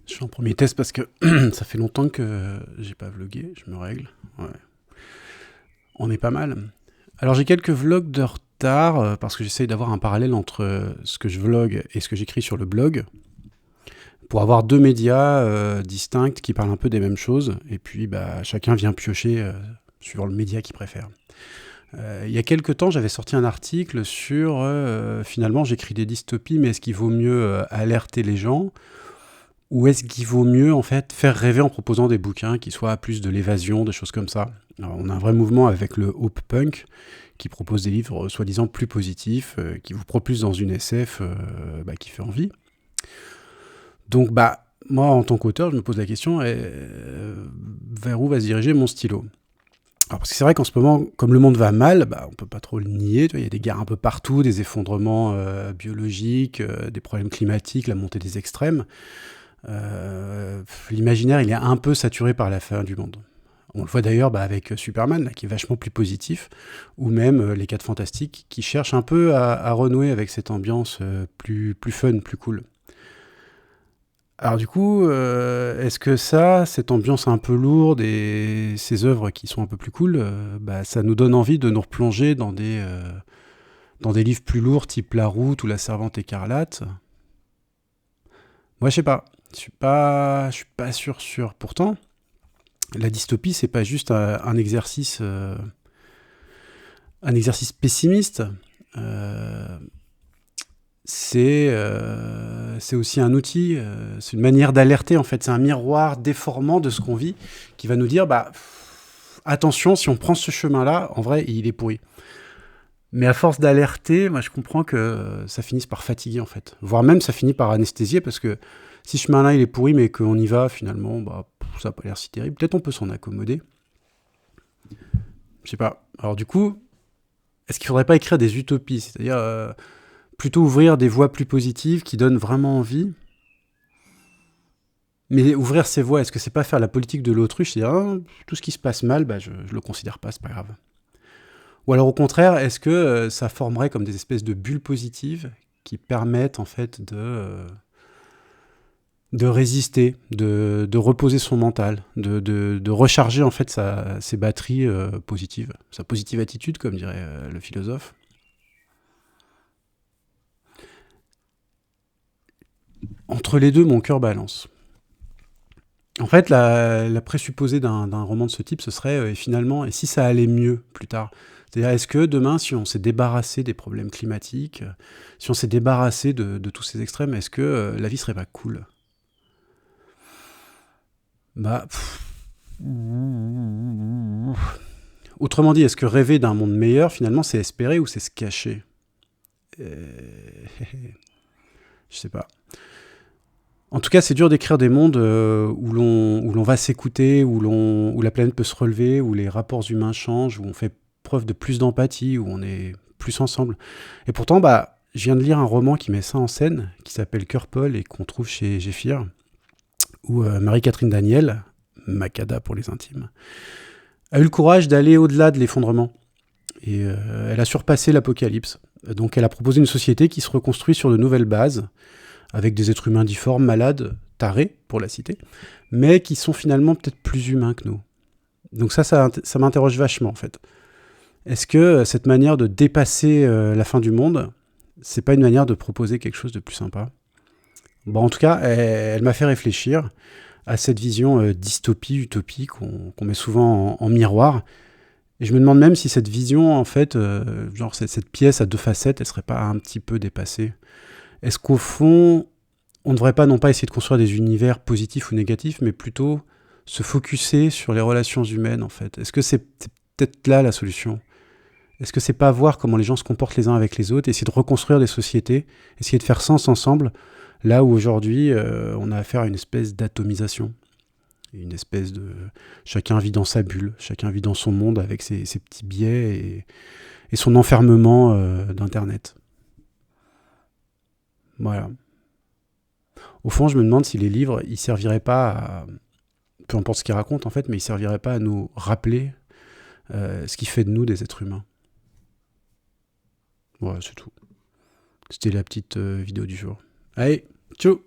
Je fais un premier test parce que ça fait longtemps que j'ai pas vlogué, je me règle. Ouais. On est pas mal. Alors j'ai quelques vlogs de retard parce que j'essaye d'avoir un parallèle entre ce que je vlog et ce que j'écris sur le blog pour avoir deux médias distincts qui parlent un peu des mêmes choses et puis chacun vient piocher suivant le média qu'il préfère. Il y a quelques temps, j'avais sorti un article sur finalement j'écris des dystopies, mais est-ce qu'il vaut mieux alerter les gens ou est-ce qu'il vaut mieux en fait faire rêver en proposant des bouquins qui soient plus de l'évasion, des choses comme ça. Alors, on a un vrai mouvement avec le Hope Punk qui propose des livres soi-disant plus positifs, qui vous propulsent dans une SF qui fait envie. Donc moi en tant qu'auteur, je me pose la question vers où va se diriger mon stylo. Alors, parce que c'est vrai qu'en ce moment, comme le monde va mal, on peut pas trop le nier. Il y a des guerres un peu partout, des effondrements biologiques, des problèmes climatiques, la montée des extrêmes. L'imaginaire, il est un peu saturé par la fin du monde. On le voit d'ailleurs avec Superman, là, qui est vachement plus positif, ou même les 4 Fantastiques, qui cherchent un peu à renouer avec cette ambiance plus fun, plus cool. Alors du coup, est-ce que cette ambiance un peu lourde et ces œuvres qui sont un peu plus cool, ça nous donne envie de nous replonger dans des livres plus lourds, type La Route ou La Servante écarlate? Moi, je sais pas. Je suis pas sûr. Pourtant, la dystopie, c'est pas juste un exercice pessimiste. Euh, c'est aussi un outil, c'est une manière d'alerter en fait. C'est un miroir déformant de ce qu'on vit qui va nous dire attention, si on prend ce chemin-là, en vrai, il est pourri. Mais à force d'alerter, moi je comprends que ça finisse par fatiguer en fait. Voire même ça finit par anesthésier parce que si ce chemin-là il est pourri mais qu'on y va finalement, ça n'a pas l'air si terrible. Peut-être on peut s'en accommoder. Je sais pas. Alors du coup, est-ce qu'il faudrait pas écrire des utopies? C'est-à-dire plutôt ouvrir des voies plus positives qui donnent vraiment envie. Mais ouvrir ces voies, est-ce que c'est pas faire la politique de l'autruche? C'est-à-dire tout ce qui se passe mal, je le considère pas, c'est pas grave. Ou alors au contraire, est-ce que ça formerait comme des espèces de bulles positives qui permettent en fait de résister, de reposer son mental, de recharger en fait ses batteries positives, sa positive attitude comme dirait le philosophe. Entre les deux, mon cœur balance. En fait, la présupposée d'un roman de ce type, ce serait finalement, et si ça allait mieux plus tard? C'est-à-dire, est-ce que demain, si on s'est débarrassé des problèmes climatiques, si on s'est débarrassé de tous ces extrêmes, est-ce que la vie serait pas cool? Autrement dit, est-ce que rêver d'un monde meilleur, finalement, c'est espérer ou c'est se cacher? Je sais pas. En tout cas, c'est dur d'écrire des mondes où l'on va s'écouter, où la planète peut se relever, où les rapports humains changent, où on fait preuve de plus d'empathie, où on est plus ensemble. Et pourtant, je viens de lire un roman qui met ça en scène, qui s'appelle Cœur Paul et qu'on trouve chez Géphir, où Marie-Catherine Daniel, Macada pour les intimes, a eu le courage d'aller au-delà de l'effondrement. Et elle a surpassé l'apocalypse. Donc elle a proposé une société qui se reconstruit sur de nouvelles bases, avec des êtres humains difformes, malades, tarés, pour la citer, mais qui sont finalement peut-être plus humains que nous. Donc ça m'interroge vachement, en fait. Est-ce que cette manière de dépasser la fin du monde, c'est pas une manière de proposer quelque chose de plus sympa? En tout cas, elle m'a fait réfléchir à cette vision dystopie, utopie qu'on met souvent en miroir. Et je me demande même si cette vision, en fait, cette pièce à deux facettes, elle serait pas un petit peu dépassée. Est-ce qu'au fond, on ne devrait pas non pas essayer de construire des univers positifs ou négatifs, mais plutôt se focuser sur les relations humaines, en fait? Est-ce que c'est peut-être là la solution? Est-ce que c'est pas voir comment les gens se comportent les uns avec les autres, essayer de reconstruire des sociétés, essayer de faire sens ensemble, là où aujourd'hui on a affaire à une espèce d'atomisation, une espèce de... Chacun vit dans sa bulle, chacun vit dans son monde avec ses petits biais et son enfermement d'Internet. Voilà. Au fond, je me demande si les livres, ils serviraient pas à... Peu importe ce qu'ils racontent, en fait, mais ils serviraient pas à nous rappeler ce qui fait de nous des êtres humains. Voilà, c'est tout. C'était la petite vidéo du jour. Allez, ciao!